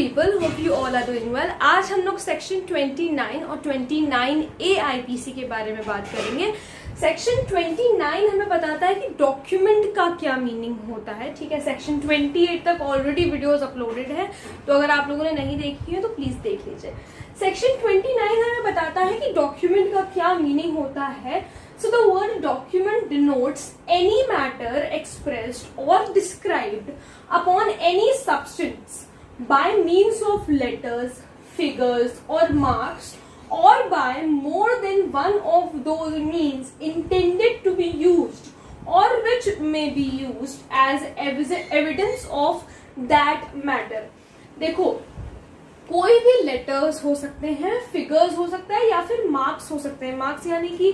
People, hope you all are doing well. आज हम लोग सेक्शन 29 और 29A आईपीसी के बारे में बात करेंगे। सेक्शन 29 हमें बताता है कि डॉक्यूमेंट का क्या मीनिंग होता है। ठीक है, सेक्शन 28 तक ऑलरेडी वीडियोस अपलोडेड है, तो अगर आप लोगों ने नहीं देखी है तो प्लीज देख लीजिए। सेक्शन 29 हमें बताता है कि डॉक्यूमेंट का क्या मीनिंग होता है। So the word document denotes any matter expressed or described upon any substance by means of letters, figures or marks, or by more than one of those means intended to be used or which may be used as evidence of that matter। देखो, कोई भी letters हो सकते हैं, figures हो सकता है या फिर मार्क्स हो सकते हैं। मार्क्स यानी कि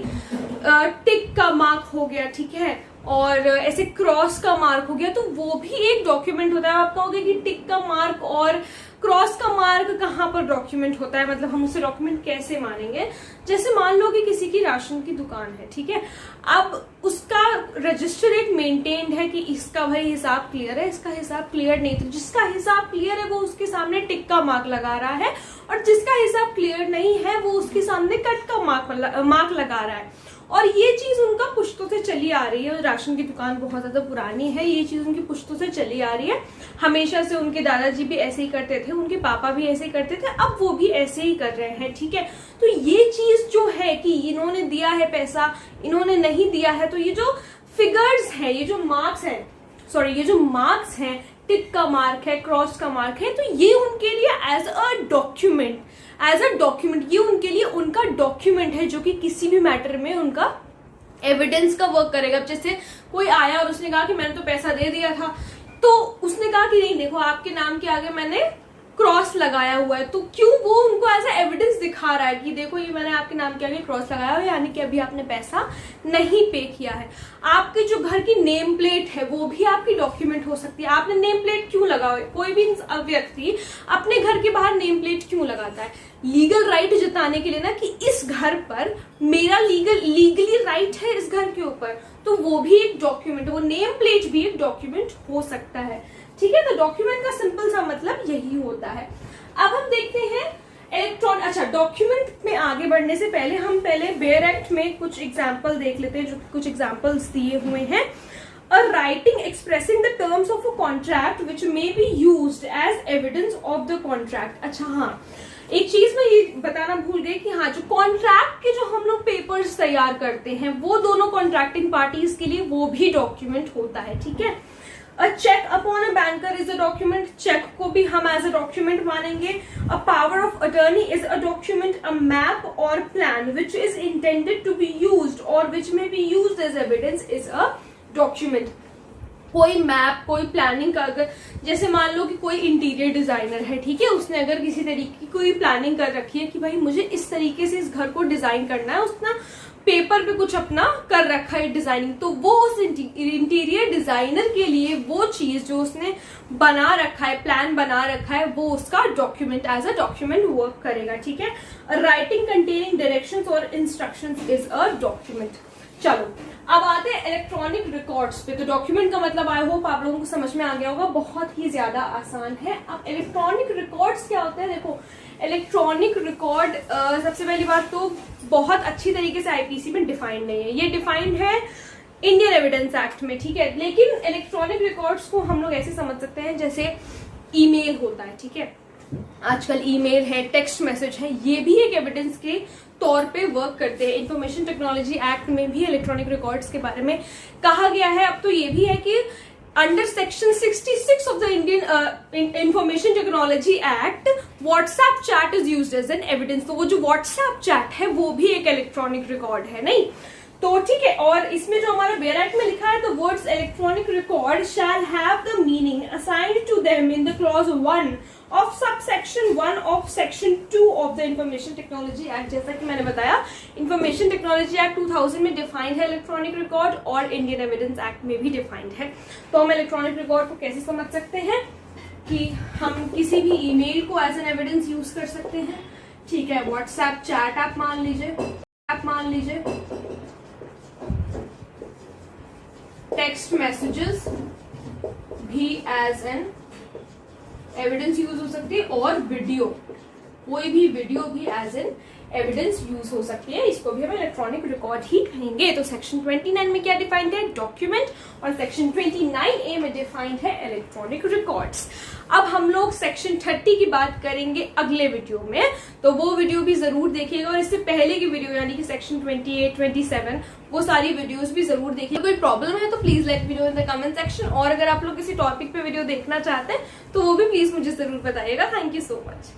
टिक का मार्क हो गया, ठीक है, और ऐसे क्रॉस का मार्क हो गया, तो वो भी एक डॉक्यूमेंट होता है। आप कहोगे कि टिक का मार्क और क्रॉस का मार्क कहाँ पर डॉक्यूमेंट होता है, मतलब हम उसे डॉक्यूमेंट कैसे मानेंगे। जैसे मान लो कि किसी की राशन की दुकान है, ठीक है, अब उसका रजिस्टर एक मेंटेन्ड है कि इसका भाई हिसाब क्लियर है, इसका हिसाब क्लियर नहीं। तो जिसका हिसाब क्लियर है वो उसके सामने टिक का मार्क लगा रहा है, और जिसका हिसाब क्लियर नहीं है वो उसके सामने कट का मार्क लगा रहा है। और ये चीज उनका पुश्तों से चली आ रही है। राशन की दुकान बहुत ज्यादा पुरानी है, ये चीज उनकी पुश्तों से चली आ रही है। हमेशा से उनके दादाजी भी ऐसे ही करते थे, उनके पापा भी ऐसे ही करते थे, अब वो भी ऐसे ही कर रहे हैं। ठीक है, तो ये चीज जो है कि इन्होंने दिया है पैसा, इन्होंने नहीं दिया है, तो ये जो फिगर्स है, ये जो मार्क्स है, सॉरी ये जो मार्क्स है, टिक का मार्क है, क्रॉस का मार्क है, तो ये उनके लिए एज अ डॉक्यूमेंट ये उनके लिए उनका डॉक्यूमेंट है, जो कि किसी भी मैटर में उनका एविडेंस का वर्क करेगा। जैसे कोई आया और उसने कहा कि मैंने तो पैसा दे दिया था, तो उसने कहा कि नहीं देखो आपके नाम के आगे मैंने क्रॉस लगाया हुआ है, तो क्यों वो उनको ऐसा एविडेंस दिखा रहा है कि देखो ये मैंने आपके नाम के आगे क्रॉस लगाया हुआ है, यानी कि अभी आपने पैसा नहीं पे किया है। आपके जो घर की नेम प्लेट है वो भी आपकी डॉक्यूमेंट हो सकती है। आपने नेम प्लेट क्यों लगाया, कोई भी व्यक्ति अपने घर के बाहर नेम प्लेट क्यों लगाता है? लीगल राइट जताने के लिए ना, कि इस घर पर मेरा लीगली राइट है इस घर के ऊपर, तो वो भी एक डॉक्यूमेंट, वो नेम प्लेट भी एक डॉक्यूमेंट हो सकता है। ठीक है, तो डॉक्यूमेंट का सिंपल सा मतलब यही होता है। अब हम देखते हैं अच्छा, डॉक्यूमेंट में आगे बढ़ने से पहले हम बेयर एक्ट में कुछ एग्जाम्पल देख लेते हैं, जो कुछ एग्जाम्पल्स दिए हुए हैं। A writing expressing the terms of a contract which may be used as evidence of the contract। अच्छा हाँ, एक चीज मैं ये बताना भूल गई कि हाँ, जो कॉन्ट्रैक्ट के जो हम लोग पेपर्स तैयार करते हैं, वो दोनों कॉन्ट्रैक्टिंग पार्टीज के लिए वो भी डॉक्यूमेंट होता है। ठीक है, a cheque upon a banker is a document, cheque को भी हम एज अ डॉक्यूमेंट मानेंगे। A power of attorney is a document. A map or plan which is intended to be used or which may be used as evidence is a document. कोई map, कोई planning का, अगर जैसे मान लो कि कोई interior designer है, ठीक है, उसने अगर किसी तरीके की कोई प्लानिंग कर रखी है कि भाई मुझे इस तरीके से इस घर को डिजाइन करना है, उसने पेपर पे कुछ अपना कर रखा है डिजाइनिंग, तो वो उस इंटीरियर डिजाइनर के लिए वो चीज जो उसने बना रखा है, प्लान बना रखा है, वो उसका document as a document work करेगा। ठीक है, राइटिंग कंटेनिंग डायरेक्शंस और इंस्ट्रक्शंस इज अ डॉक्यूमेंट। चलो अब आते हैं इलेक्ट्रॉनिक रिकॉर्ड्स पे। तो डॉक्यूमेंट का मतलब आई होप आप लोगों को समझ में आ गया होगा, बहुत ही ज्यादा आसान है। अब इलेक्ट्रॉनिक रिकॉर्ड्स क्या होते हैं? देखो, इलेक्ट्रॉनिक रिकॉर्ड सबसे पहली बात तो बहुत अच्छी तरीके से आईपीसी में डिफाइंड नहीं है। ये डिफाइंड है इंडियन एविडेंस एक्ट में, ठीक है, लेकिन इलेक्ट्रॉनिक रिकॉर्ड्स को हम लोग ऐसे समझ सकते हैं जैसे ईमेल होता है। ठीक है, आजकल ईमेल है, टेक्स्ट मैसेज है, ये भी एक एविडेंस के तौर पे वर्क करते हैं। इंफॉर्मेशन टेक्नोलॉजी एक्ट में भी इलेक्ट्रॉनिक रिकॉर्ड्स के बारे में कहा गया है। अब तो ये भी है कि under section 66 of the Indian information technology act WhatsApp chat is used as an evidence. तो वो जो व्हाट्सएप चैट है वो भी एक इलेक्ट्रॉनिक रिकॉर्ड है, नहीं? तो ठीक है, और इसमें जो हमारा बेयर एक्ट में लिखा है, the words electronic record shall have the meaning assigned to them in the clause 1 of subsection 1 of section 2 of the information technology act. जैसा कि मैंने बताया, इंफॉर्मेशन टेक्नोलॉजी एक्ट 2000 में डिफाइंड है इलेक्ट्रॉनिक रिकॉर्ड, और इंडियन एविडेंस एक्ट में भी defined है। तो हम इलेक्ट्रॉनिक रिकॉर्ड को कैसे समझ सकते हैं कि हम किसी भी ईमेल को एज एन एविडेंस यूज कर सकते हैं। ठीक है, व्हाट्सएप चैट आप मान लीजिए, टेक्स्ट मैसेजेस भी एज एन एविडेंस यूज हो सकती है, और वीडियो, कोई भी वीडियो भी एज एन एविडेंस यूज हो सकती है, इसको भी हम इलेक्ट्रॉनिक रिकॉर्ड ही कहेंगे। तो सेक्शन 29 में क्या डिफाइंड है? डॉक्यूमेंट, और सेक्शन 29A में डिफाइंड है इलेक्ट्रॉनिक रिकॉर्ड्स। अब हम लोग सेक्शन 30 की बात करेंगे अगले वीडियो में, तो वो वीडियो भी जरूर देखिएगा, और इससे पहले की वीडियो यानी कि सेक्शन 28, 27 वो सारी वीडियोस भी जरूर देखिए। कोई प्रॉब्लम है तो please let me know in the comment section, और अगर आप लोग किसी टॉपिक पे वीडियो देखना चाहते हैं तो वो भी प्लीज मुझे जरूर बताइएगा। Thank you so much.